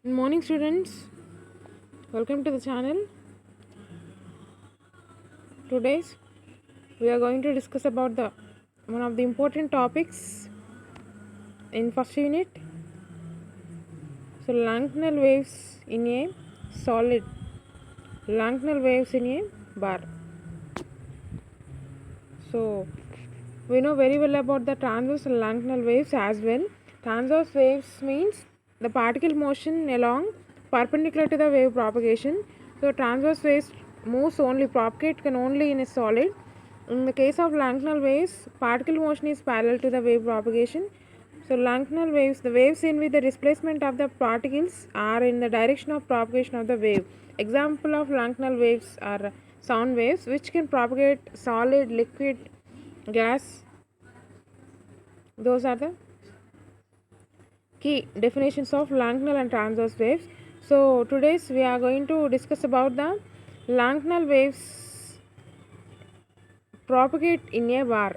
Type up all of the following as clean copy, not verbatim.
Good morning, students. Welcome to the channel. Today, we are going to discuss about the one of the important topics in first unit. So, Langdon waves in a solid, Langdon waves in a bar. So, we know very well about the transverse and Langdon waves as well. Transverse waves means the particle motion along perpendicular to the wave propagation. So, transverse waves moves only propagate can only in a solid. In the case of Langdon waves, particle motion is parallel to the wave propagation. So, Langdon waves, the waves in which the displacement of the particles are in the direction of propagation of the wave. Example of Langdon waves are sound waves, which can propagate solid, liquid, gas. Those are the key definitions of Langdon and transverse waves. So, today's we are going to discuss about the Langdon waves propagate in a bar.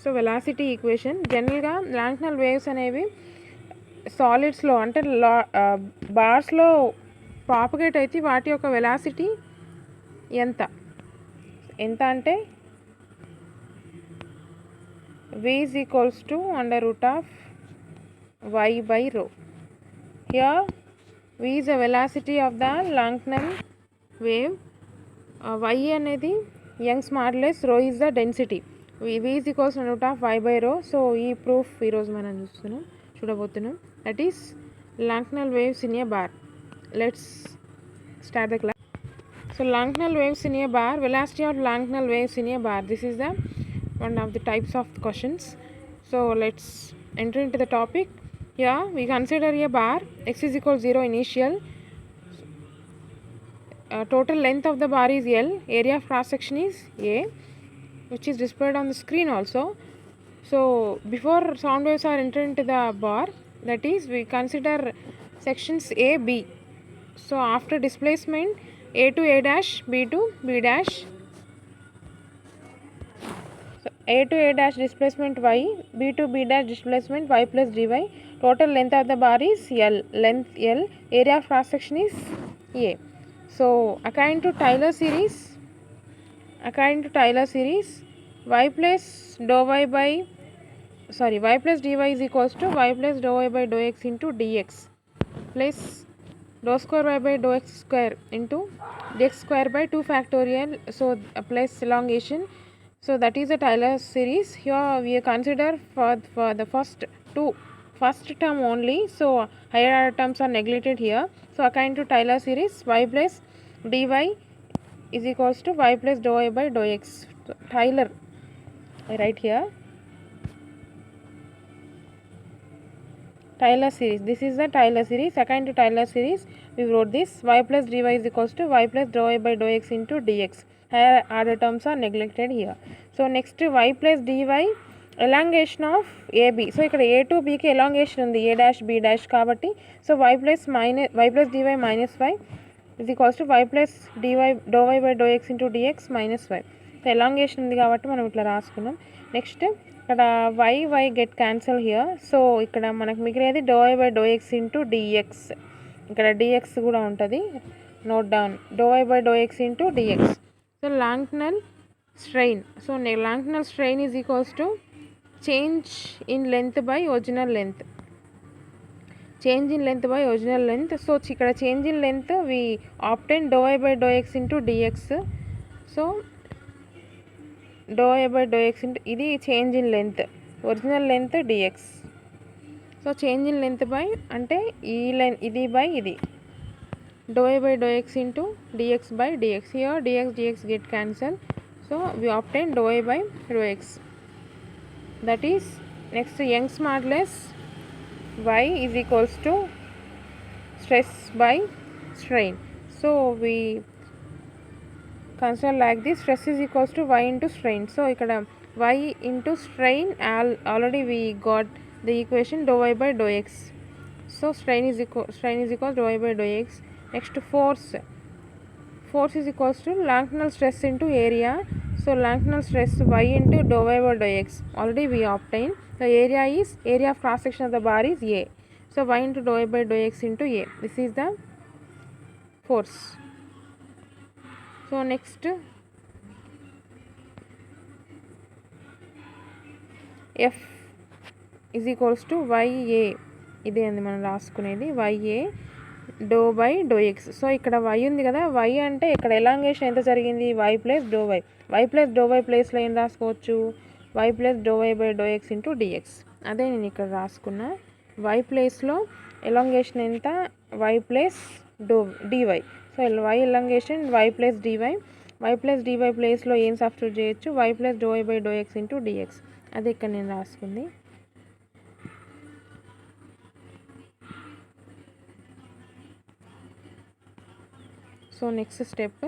So velocity equation జనరల్గా లాంగ్నల్ waves అనేవి సాలిడ్స్లో అంటే బార్స్లో propagate అయితే వాటి యొక్క velocity ఎంత ఎంత అంటే v is equals to under root of y by rho. Here v is the velocity of the Langdon wave, y అనేది Young's modulus, rho is the density. v is equals to root of y by rho. So ఈ proof ఈరోజు మనం చూడబోతున్నాం. That is Langdon waves in a bar. Let's start the class. So Langdon waves in a bar, velocity of Langdon waves in a bar. This is the one of the types of questions. So let's enter into the topic. Yeah, we consider a bar x is equal 0 initial. Total length of the bar is L, area of cross section is A, which is displayed on the screen also. So before sound waves are entered into the bar, that is we consider sections A, B. So after displacement A to A dash, B to B dash. So A to A dash displacement y, B to B dash displacement y plus dy. Total length of the bar is L, length L, area of cross section is A. So according to Taylor series, y plus dou y by y plus dy is equals to y plus dou y by dou x into dx plus dou square y by dou x square into dx square by 2 factorial. So plus elongation. So that is the Taylor series. Here we consider for the first term only. So higher order terms are neglected here. So according to Taylor series, y plus dy is equals to y plus dou y by dou x. So Taylor, I write here Taylor series. This is the Taylor series. According to Taylor series, we wrote this y plus dy is equals to y plus dou y by dou x into dx. Higher order terms are neglected here. So next y plus dy, elongation of AB. So ఇక్కడ A to B కి elongation ఉంది, A dash B dash కాబట్టి. So y plus dy minus y is equals to y plus dy dou y by dou x into dx minus y. So elongation ఉంది కాబట్టి మనం ఇట్లా రాసుకున్నాం. Next ఇక్కడ y get cancel here. So ఇక్కడ మనకు మిగిలేది dou y by dou x into dx. ఇక్కడ dx కూడా ఉంటుంది, note down, dou y by dou x into dx. So Langdon strain. So Langdon strain is equals to change in length by original length. Change in length by original length. So ఇక్కడ change in length we obtain dou y by dou x into dx. So dou y by dou x into ఇది change in length, original length dx. So change in length by అంటే ఈ length ఇది by ఇది, dou y by dou x into dx by dx. Here dx get cancelled. So we obtain dou y by dou x. That is next Young's modulus y is equals to stress by strain. So we consider like this, stress is equals to y into strain. So ఇక్కడ y into strain already we got the equation dou y by dou x. So strain is equals dou y by dou x. Next force is equals to Langdon stress into area. So Langdon stress y into dou y by dou x already we obtained. The area of cross section of the bar is A. So So y into dou y by dou x into a. This is the force. So next F is equals to YA. ఇదే అండి మనం రాసుకునేది YA do by do X. So ఇక్కడ y ఉంది కదా, y అంటే ఇక్కడ elongation ఎంత జరిగింది, y plus do Y. y plus do Y ప్లేస్లో ఏం రాసుకోవచ్చు, y plus do Y by do X into DX. అదే నేను ఇక్కడ రాసుకున్నా. y ప్లేస్లో ఎలాంగేషన్ ఎంత, y plus do DY. So y elongation y plus DY. y plus DY ప్లేస్లో ఏం సబ్స్టిట్యూట్ చేయొచ్చు, y plus do Y by do X into DX. అదే ఇక్కడ నేను రాసుకుంది. సో నెక్స్ట్ స్టెప్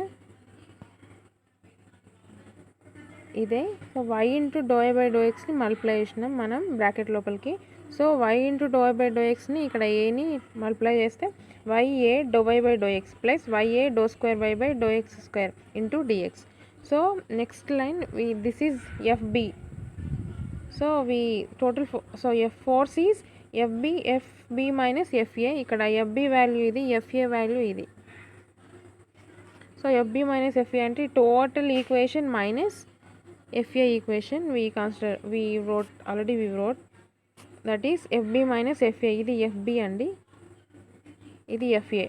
ఇదే. So y into do Y by డో ఎక్స్ని మల్టిప్లై చేసినాం మనం బ్రాకెట్ లోపలికి. So y into do Y by డో ఎక్స్ని ఇక్కడ ఏని మల్టిప్లై చేస్తే YA do Y by do X plus YA do square why by do X square into DX. So next line this is FB. So total so force is FB minus FA. ఇక్కడ FB value ఇది, FA value ఇది. So FB minus FA అంటే total equation minus FA equation we wrote that is FB minus FA. ఇది FB అండి, ఇది FA.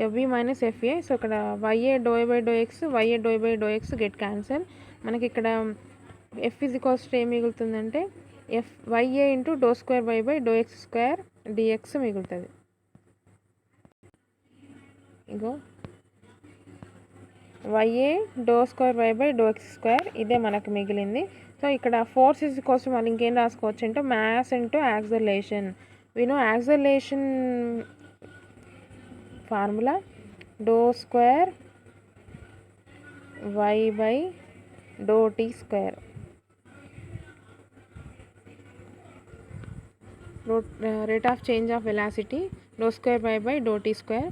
FB minus FA. So ఇక్కడ YA do Y by do X, YA do Y by do X get cancel. మనకి ఇక్కడ F is equals to ఏం మిగులుతుందంటే YA into do square why by do X square DX మిగులుతుంది. ఇగో YA do square why by do X square ఇదే మనకు మిగిలింది. So ఇక్కడ ఫోర్సెస్ కోసం మనం ఇంకేం రాసుకోవచ్చు అంటే mass into acceleration. We know acceleration formula do square why by do tea square. Rate of change of velocity డో square why by do tea square.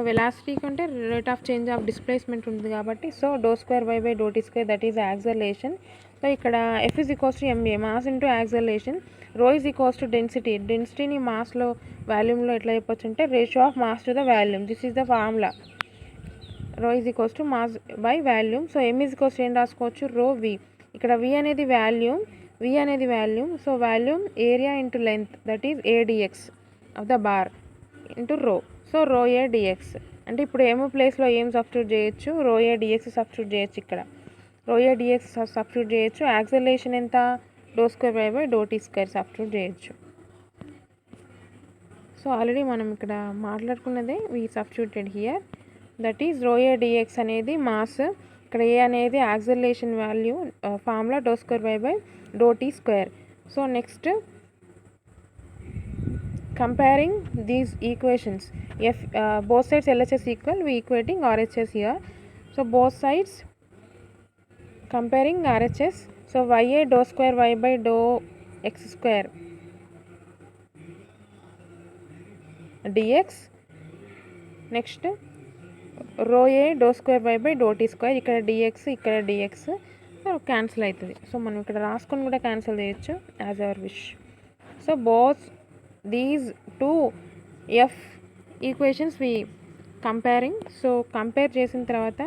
Velocity కంటే rate of change of displacement ఉంటుంది కాబట్టి so డో square why by do tea square that is acceleration. So ఇక్కడ F is equals to MA mass into acceleration. Rho is equals to density. డెన్సిటీని మాస్లో వాల్యూమ్లో ఎట్లా చెప్పొచ్చు అంటే ratio of mass to the volume. This is the formula. Rho is equals to mass by volume. So M is equals to ఏం రాసుకోవచ్చు, rho V. ఇక్కడ V అనేది volume. So volume area into length that is ADX of the bar into rho. So rho A dx అంటే ఇప్పుడు ఏమో ప్లేస్లో ఏం substitute చేయొచ్చు, రో ఏ డిఎక్స్ సబ్స్టిట్యూట్ చేయొచ్చు. ఇక్కడ రో ఏ డిఎక్స్ సబ్స్టిట్యూట్ చేయొచ్చు. యాక్సలరేషన్ ఎంత, do square why by do tea square substitute చేయొచ్చు. సో ఆల్రెడీ మనం ఇక్కడ మాట్లాడుకున్నదే we substituted here. That is rho A DX అనేది మాస్, ఇక్కడ ఏ అనేది acceleration value formula do square why by do tea square. So next comparing these equations, if both sides LHS equal, we equating RHS here. So both sides comparing RHS. So YA dou square y by dou x square dx. Next rho a dou square y by dou t square. ఇక్కడ dx ఇక్కడ dx cancel అవుతుంది. So మనం ఇక్కడ రాసుకొని కూడా cancel చేయొచ్చు as our wish. So both these two F equations we comparing. So compare చేసిన తర్వాత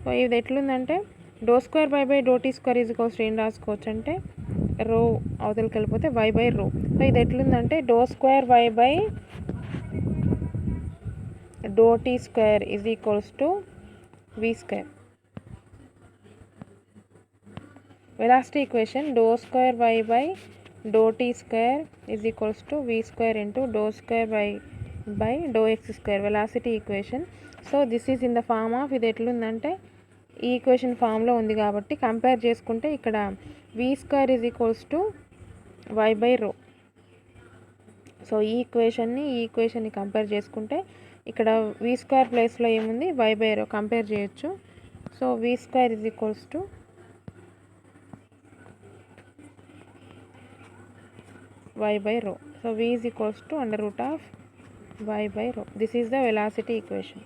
సో ఇది ఎట్లుందంటే d square why by do tea square is equals to ఏం రాసుకోవచ్చు అంటే రో అవతలకి వెళ్ళిపోతే వై బై రో. సో ఇది ఎట్లుందంటే d square why by do tea square is equals to v square. Velocity equation d square why by do tea square is equals to v square into do square by do X square velocity equation. So this is in the form of, ఇది ఎట్లుందంటే ఈ equation ఫామ్లో ఉంది కాబట్టి compare చేసుకుంటే ఇక్కడ V square is equals to Y by rho. So ఈ ఈక్వేషన్ని కంపేర్ చేసుకుంటే ఇక్కడ వి స్క్వేర్ ప్లేస్లో ఏముంది వై బై రో కంపేర్ చేయొచ్చు. So V square is equals to y by rho. So v is equals to under root of y by rho. This is the velocity equation.